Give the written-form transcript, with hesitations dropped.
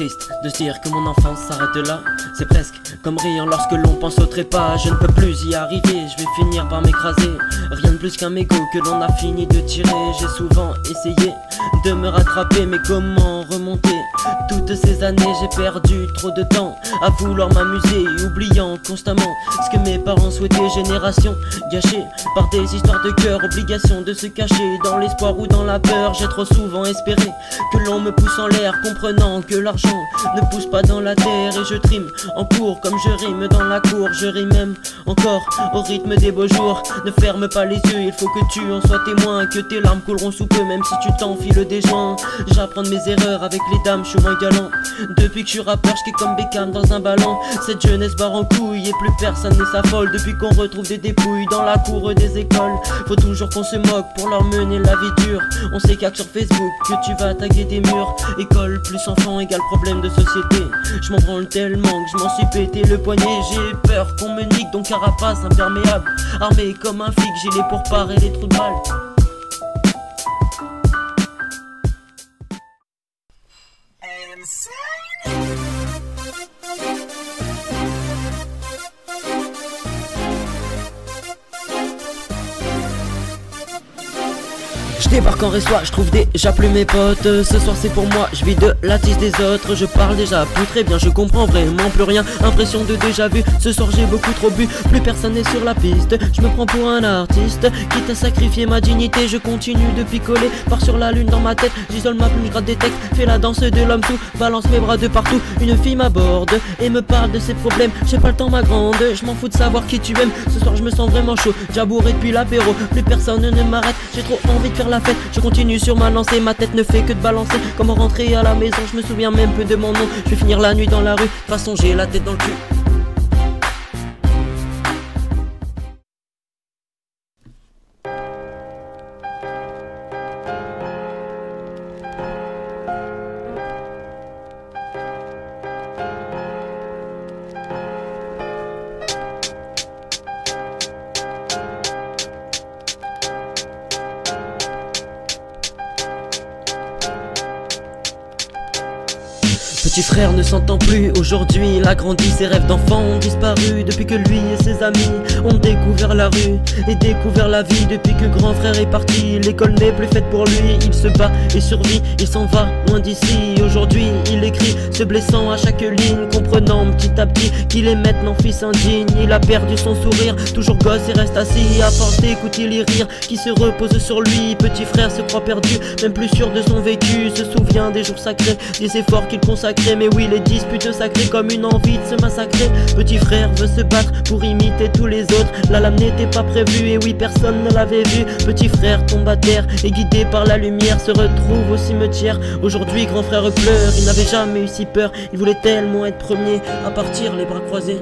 triste de se dire que mon enfance s'arrête là. C'est presque comme rire lorsque l'on pense au trépas. Je ne peux plus y arriver, je vais finir par m'écraser. Rien de plus qu'un mégot que l'on a fini de tirer. J'ai souvent essayé de me rattraper, mais comment remonter? Toutes ces années j'ai perdu trop de temps à vouloir m'amuser, oubliant constamment ce que mes parents souhaitaient. Génération gâchée par des histoires de cœur, obligation de se cacher dans l'espoir ou dans la peur. J'ai trop souvent espéré que l'on me pousse en l'air, comprenant que l'argent ne pousse pas dans la terre. Et je trime en cours comme je rime dans la cour. Je rime même encore au rythme des beaux jours. Ne ferme pas les yeux, il faut que tu en sois témoin, que tes larmes couleront sous peu même si tu t'enfiles des joints. J'apprends de mes erreurs avec les dames, je suis moins galant. Depuis que je suis rappeur, je comme Beckham dans un ballon. Cette jeunesse barre en couille et plus personne ne s'affole. Depuis qu'on retrouve des dépouilles dans la cour des écoles, faut toujours qu'on se moque pour leur mener la vie dure. On s'écarte sur Facebook que tu vas taguer des murs. École plus enfant égale problème de société. Je m'en branle tellement que je m'en suis pété le poignet. J'ai peur qu'on me nique donc carapace imperméable, armé comme un flic, gilet pour parer les trous de balles. Je débarque en reçoit, je trouve déjà plus mes potes. Ce soir c'est pour moi, je vis de la tisse des autres. Je parle déjà plus très bien, je comprends vraiment plus rien. Impression de déjà vu, ce soir j'ai beaucoup trop bu. Plus personne n'est sur la piste, je me prends pour un artiste. Quitte à sacrifier ma dignité, je continue de picoler. Pars sur la lune dans ma tête, j'isole ma plume, je gratte des textes. Fais la danse de l'homme tout, balance mes bras de partout. Une fille m'aborde et me parle de ses problèmes. J'ai pas le temps ma grande, je m'en fous de savoir qui tu aimes. Ce soir je me sens vraiment chaud, déjà bourré depuis l'apéro. Plus personne ne m'arrête, j'ai trop envie de faire la fête. Je continue sur ma lancée, ma tête ne fait que de balancer. Comment rentrer à la maison, je me souviens même peu de mon nom. Je vais finir la nuit dans la rue, de toute façon j'ai la tête dans le cul. Petit frère ne s'entend plus aujourd'hui, il a grandi, ses rêves d'enfant ont disparu. Depuis que lui et ses amis ont découvert la rue et découvert la vie. Depuis que grand frère est parti, l'école n'est plus faite pour lui. Il se bat et survit, il s'en va loin d'ici. Aujourd'hui il écrit, se blessant à chaque ligne, comprenant petit à petit qu'il est maintenant fils indigne. Il a perdu son sourire, toujours gosse et reste assis. À force d'écouter les rires qui se reposent sur lui, petit frère se croit perdu, même plus sûr de son vécu. Se souvient des jours sacrés, des efforts qu'il consacrait. Mais oui, les disputes sacrées comme une envie de se massacrer. Petit frère veut se battre pour imiter tous les autres. La lame n'était pas prévue et oui, personne ne l'avait vu. Petit frère tombe à terre et guidé par la lumière se retrouve au cimetière. Aujourd'hui grand frère pleure, il n'avait jamais eu si peur. Il voulait tellement être premier à partir les bras croisés.